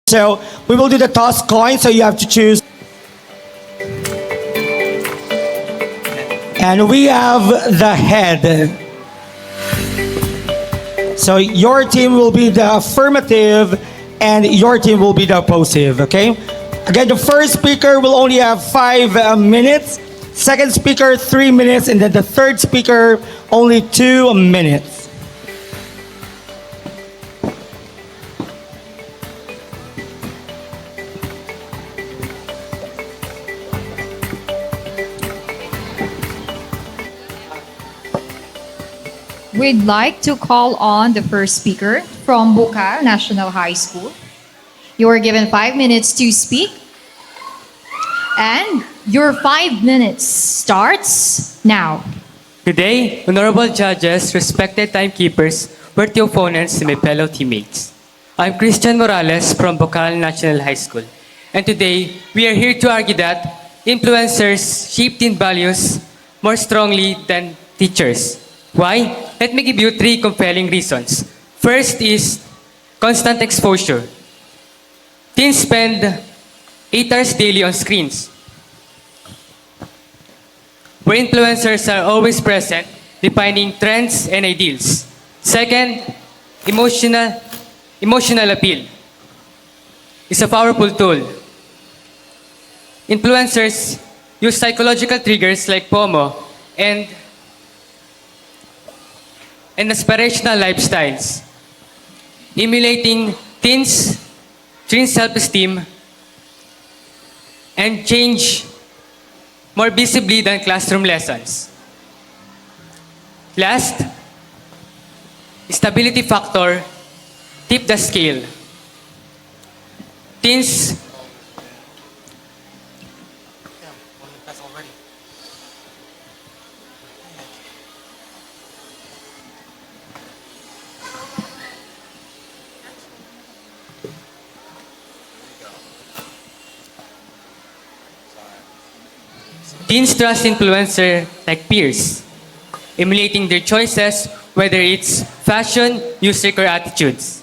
So we will do the toss coin, so you have to choose. And we have the head. So your team will be the affirmative and your team will be the oppositive, okay? Again, the first speaker will only have 5 minutes, second speaker 3 minutes, and then the third speaker only 2 minutes. We'd like to call on the first speaker from BUKAL National High School. You are given 5 minutes to speak. And your 5 minutes starts now. Good day, honorable judges, respected timekeepers, worthy opponents, and my fellow teammates. I'm Christian Morales from BUKAL National High School. And today, we are here to argue that influencers shape teen values more strongly than teachers. Why? Let me give you 3 compelling reasons. First is constant exposure. Teens spend 8 hours daily on screens, where influencers are always present, defining trends and ideals. Second, emotional appeal is a powerful tool. Influencers use psychological triggers like FOMO and aspirational lifestyles, emulating teens' self-esteem and change more visibly than classroom lessons. Last, stability factor tip the scale. Teens Teens trust influencers like peers, emulating their choices, whether it's fashion, music, or attitudes.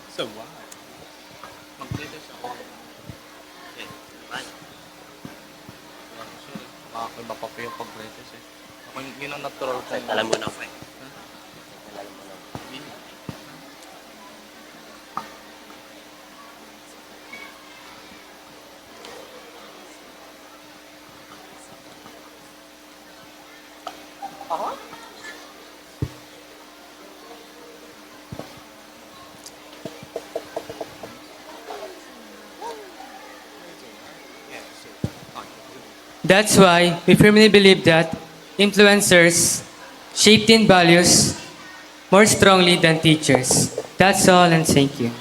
So why? Kompleto siya ako. Okay, naman. Ako iba pa yung pag-practice eh. Ako yun ang natural ko. Alam mo na ako eh. That's why we firmly believe that influencers shape teen values more strongly than teachers. That's all, and thank you.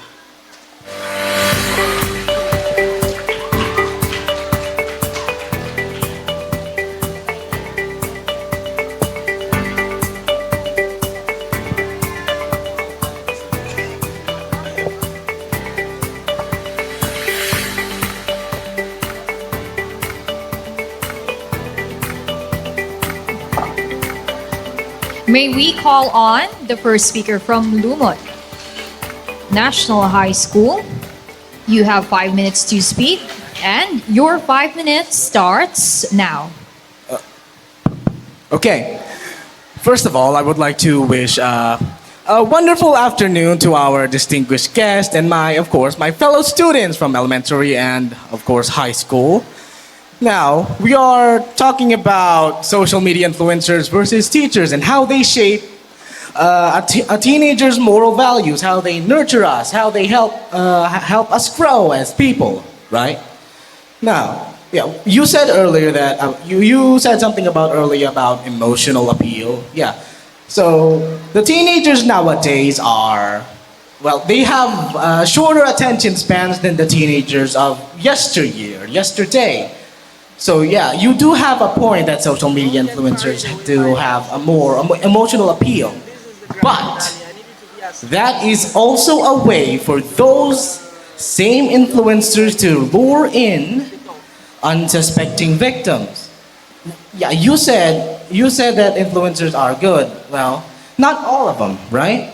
May we call on the first speaker from LUMOT National High School. You have 5 minutes to speak, and your 5 minutes starts now. Okay. First of all, I would like to wish a wonderful afternoon to our distinguished guest and of course, my fellow students from elementary and, of course, high school. Now, we are talking about social media influencers versus teachers and how they shape a teenager's moral values, how they nurture us, how they help us grow as people, right? Now, yeah, you said earlier that you said something about earlier about emotional appeal. Yeah. So the teenagers nowadays are, well, they have shorter attention spans than the teenagers of yesterday. So yeah, you do have a point that social media influencers do have a more emotional appeal. But that is also a way for those same influencers to lure in unsuspecting victims. Yeah, you said that influencers are good. Well, not all of them, right?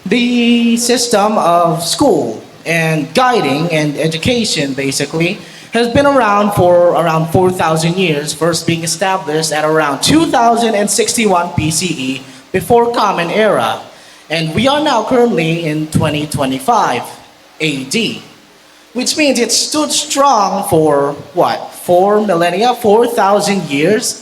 The system of school and guiding and education basically has been around for around 4,000 years, first being established at around 2061 BCE before Common Era. And we are now currently in 2025 AD, which means it stood strong for what? 4 millennia, 4,000 years,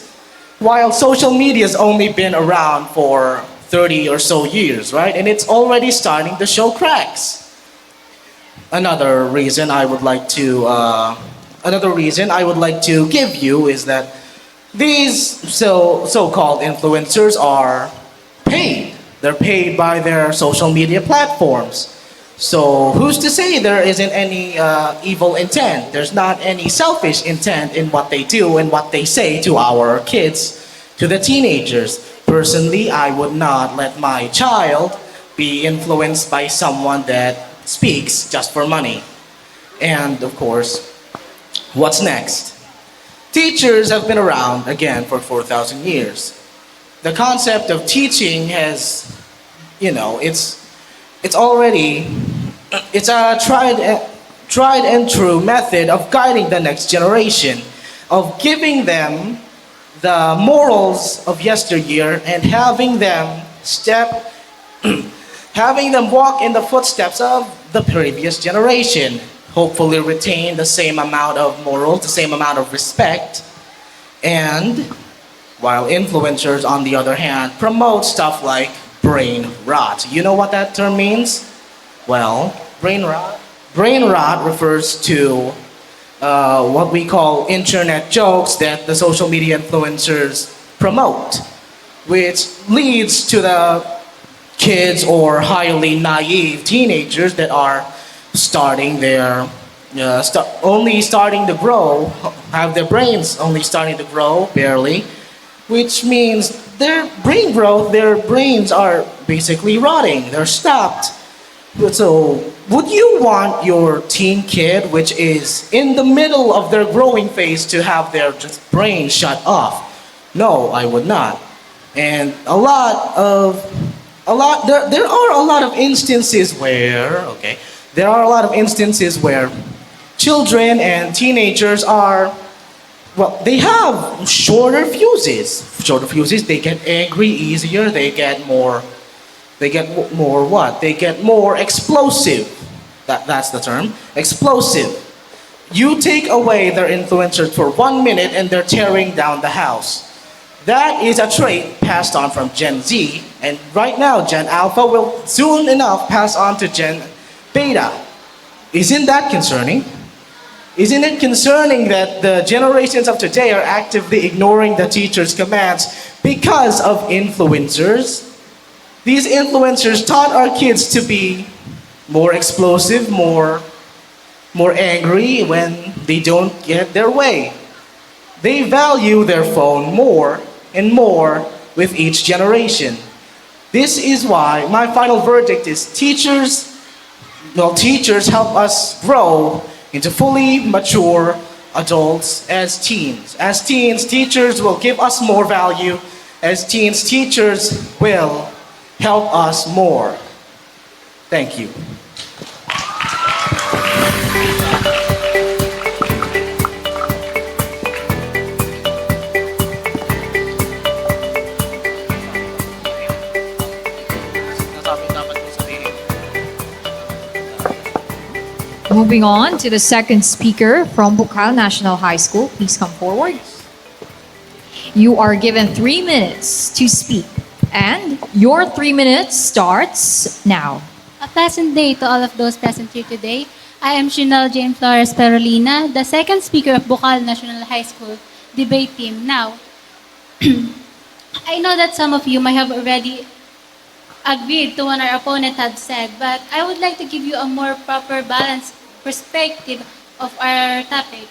while social media has only been around for 30 or so years, right? And it's already starting to show cracks. Another reason I would like to give you is that these so-called influencers are paid. They're paid by their social media platforms. So who's to say there isn't any evil intent? There's not any selfish intent in what they do and what they say to our kids, to the teenagers. Personally, I would not let my child be influenced by someone that speaks just for money. And of course, what's next? Teachers have been around again for 4,000 years. The concept of teaching has, it's already, it's a tried and true method of guiding the next generation, of giving them the morals of yesteryear and having them walk in the footsteps of the previous generation, hopefully retain the same amount of morals, the same amount of respect. And while influencers, on the other hand, promote stuff like brain rot. You know what that term means? Well, brain rot refers to what we call internet jokes that the social media influencers promote, which leads to the kids or highly naive teenagers that are only starting to grow, have their brains only starting to grow barely, which means their brains are basically rotting, they're stopped. So, would you want your teen kid, which is in the middle of their growing phase, to have their just brain shut off? No, I would not. And there are a lot of instances where children and teenagers are, they have shorter fuses. They get angry easier, they get more explosive. That's the term. Explosive. You take away their influencers for 1 minute and they're tearing down the house. That is a trait passed on from Gen Z, and right now Gen Alpha will soon enough pass on to Gen Beta. Isn't that concerning? Isn't it concerning that the generations of today are actively ignoring the teacher's commands because of influencers? These influencers taught our kids to be more explosive, more angry when they don't get their way. They value their phone more and more with each generation. This is why my final verdict is teachers help us grow into fully mature adults as teens. As teens, teachers will give us more value. As teens, teachers will help us more. Thank you. Moving on to the second speaker from BUKAL National High School. Please come forward. You are given 3 minutes to speak, and your 3 minutes starts now. A pleasant day to all of those present here today. I am Chanel Jane Flores Perolina, the second speaker of BUKAL National High School debate team. Now, I know that some of you might have already agreed to what our opponent had said, but I would like to give you a more proper, balanced perspective of our topic.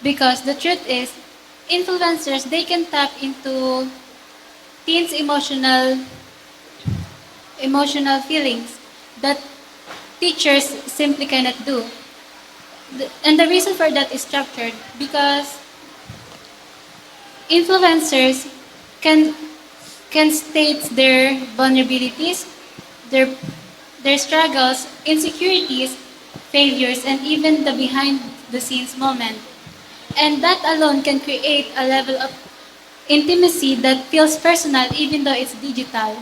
Because the truth is, influencers, they can tap into teens' emotional feelings that teachers simply cannot do. And the reason for that is structured because influencers can state their vulnerabilities, their their struggles, insecurities, failures, and even the behind the scenes moment. And that alone can create a level of intimacy that feels personal even though it's digital.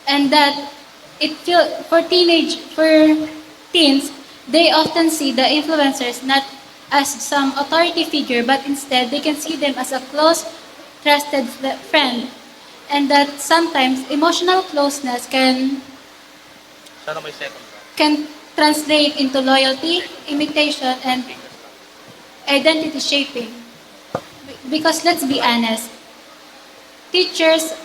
And that it feel for teens, they often see the influencers not as some authority figure, but instead they can see them as a close, trusted friend. And that sometimes emotional closeness Sana may second ka. can translate into loyalty, imitation, and identity shaping. Because let's be honest, teachers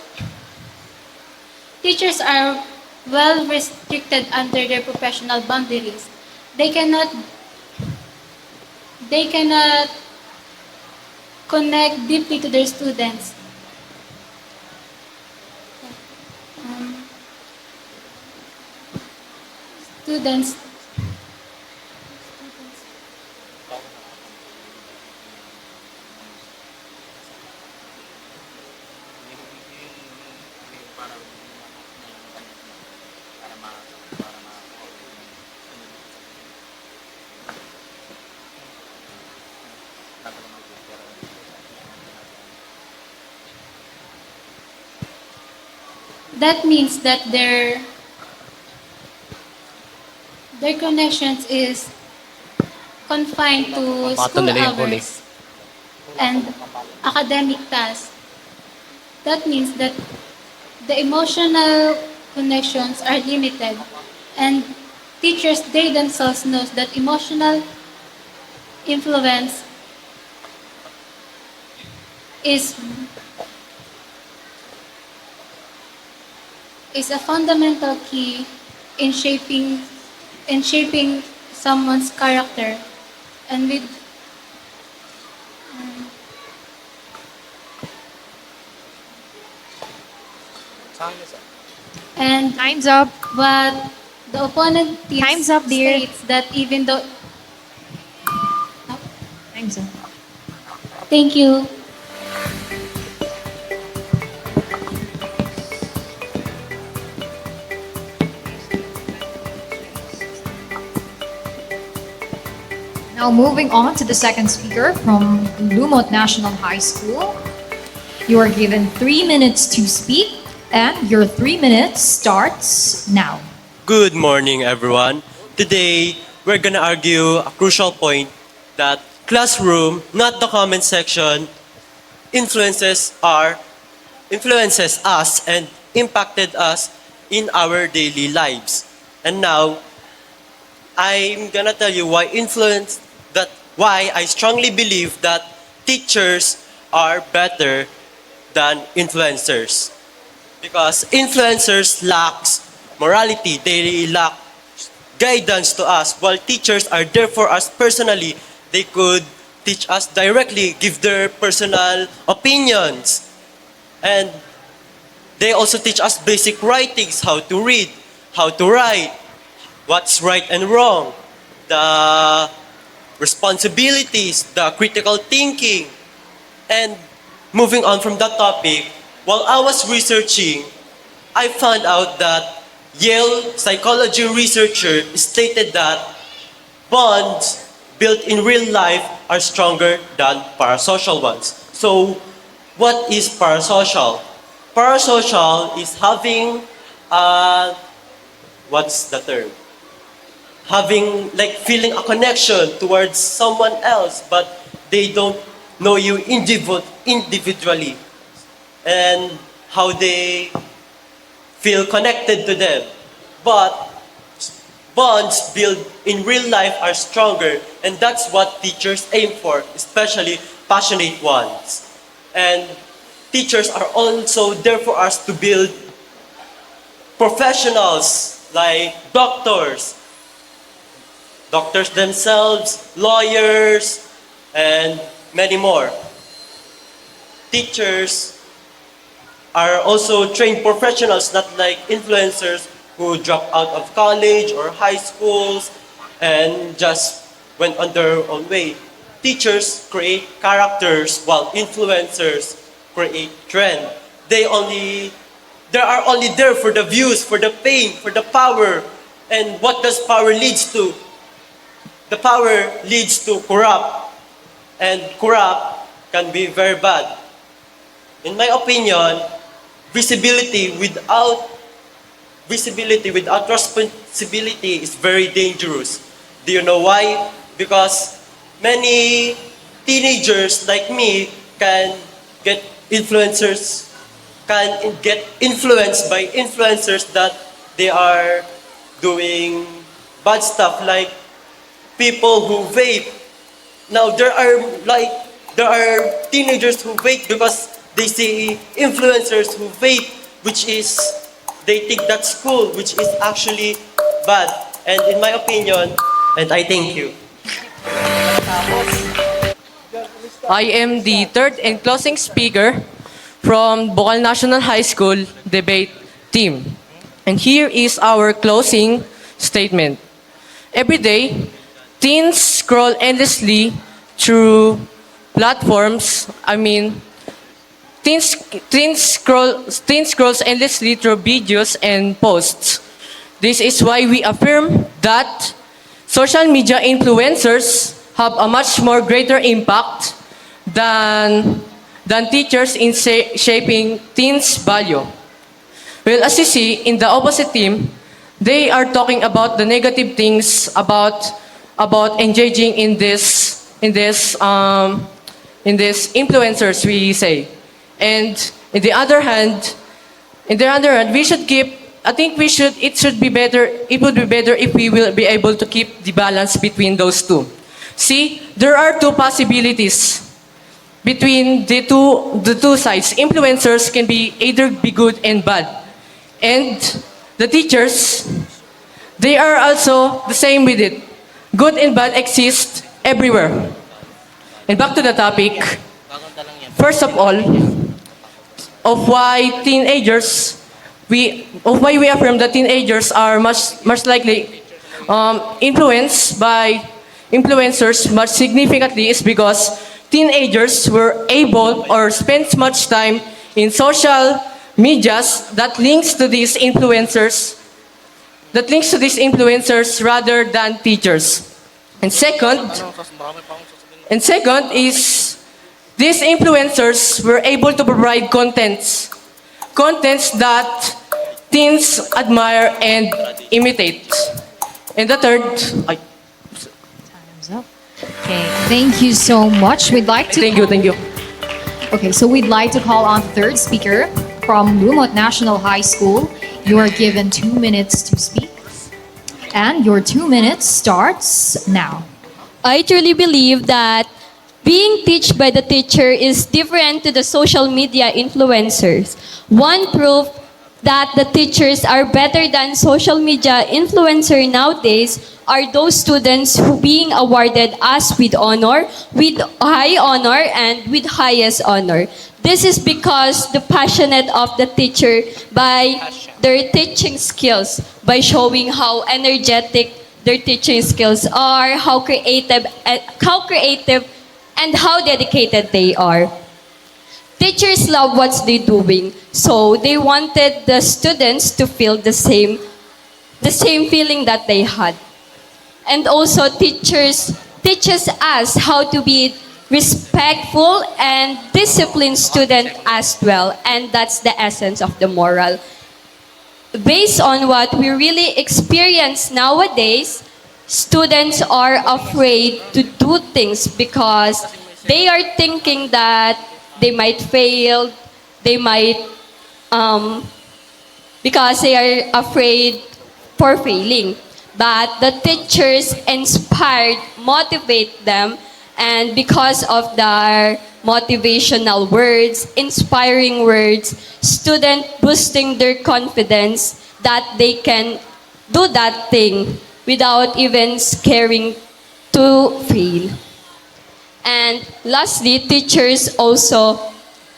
teachers are well restricted under their professional boundaries. They cannot they cannot connect deeply to their students. Um, students that means that their connections is confined to school hours and academic tasks. That means that the emotional connections are limited, and teachers they themselves knows that emotional influence is a fundamental key in shaping someone's character. And with and Time's up. but the opponent team Time's up, dear. states that even though Time's up. thank you. Now moving on to the second speaker from Lumot National High School. You are given 3 minutes to speak, and your 3 minutes starts now. Good morning, everyone. Today, we're gonna argue a crucial point that classroom, not the comment section, influences us and impacted us in our daily lives. And now, I'm gonna tell you why I strongly believe that teachers are better than influencers. Because influencers lacks morality, they lack guidance to us, while teachers are there for us personally. They could teach us directly, give their personal opinions. And they also teach us basic writings, how to read, how to write, what's right and wrong, the responsibilities, the critical thinking. And moving on from that topic, while I was researching, I found out that Yale psychology researcher stated that bonds built in real life are stronger than parasocial ones. So, what is parasocial? Parasocial is having, what's the term? Having, like, feeling a connection towards someone else, but they don't know you individually, and how they feel connected to them. But bonds built in real life are stronger, and that's what teachers aim for, especially passionate ones. And teachers are also there for us to build professionals like doctors themselves, lawyers, and many more. Teachers are also trained professionals, not like influencers who drop out of college or high schools and just went on their own way. Teachers create characters while influencers create trend. They they are only there for the views, for the fame, for the power. And what does power leads to? The power leads to corrupt. And corrupt can be very bad. In my opinion, visibility without responsibility is very dangerous. Do you know why? Because many teenagers like me can get influenced by influencers that they are doing bad stuff, like people who vape. Now there are teenagers who vape because they see influencers who vape, which is they think that's cool, which is actually bad. And in my opinion, and I thank you. I am the third and closing speaker from BUKAL National High School debate team. And here is our closing statement. Every day, teens scroll endlessly through platforms. Teens scrolls endlessly through videos and posts. This is why we affirm that social media influencers have a much more greater impact than teachers in shaping teens' value. Well, as you see, in the opposite team, they are talking about the negative things about engaging in these influencers, we say. And in the other hand, we should keep. It would be better if we will be able to keep the balance between those two. See, there are two possibilities between the two sides. Influencers can be either be good and bad, and the teachers, they are also the same with it. Good and bad exist everywhere. And back to the topic. First of all, of why we affirm that teenagers are much likely influenced by influencers much significantly is because teenagers were able or spent much time in social medias that links to these influencers rather than teachers. And second is these influencers were able to provide contents that teens admire and imitate. And the third, Time's up. Okay, thank you so much. We'd like to thank you. Okay, so we'd like to call on third speaker from LUMOT National High School. You are given 2 minutes to speak. And your 2 minutes starts now. I truly believe that being taught by the teacher is different to the social media influencers. One proof that the teachers are better than social media influencer nowadays are those students who being awarded as with honor, with high honor, and with highest honor. This is because the passionate of the teacher by their teaching skills, by showing how energetic their teaching skills are, how creative and how dedicated they are. Teachers love what they're doing, so they wanted the students to feel the same feeling that they had. And also teachers teaches us how to be respectful and disciplined student as well, and that's the essence of the moral. Based on what we really experience nowadays, students are afraid to do things because they are thinking that they might fail, because they are afraid for failing. But the teachers inspired, motivate them, and because of their motivational words, inspiring words, students boosting their confidence that they can do that thing without even scaring to fail. And lastly, teachers also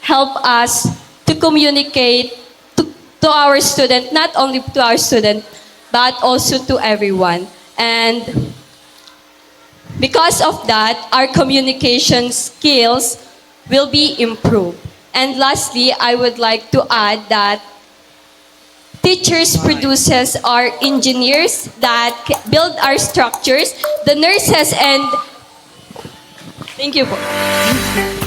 help us to communicate to our student, not only to our student, but also to everyone. And because of that, our communication skills will be improved. And lastly, I would like to add that Teachers produces our engineers that build our structures, the nurses and... Thank you po.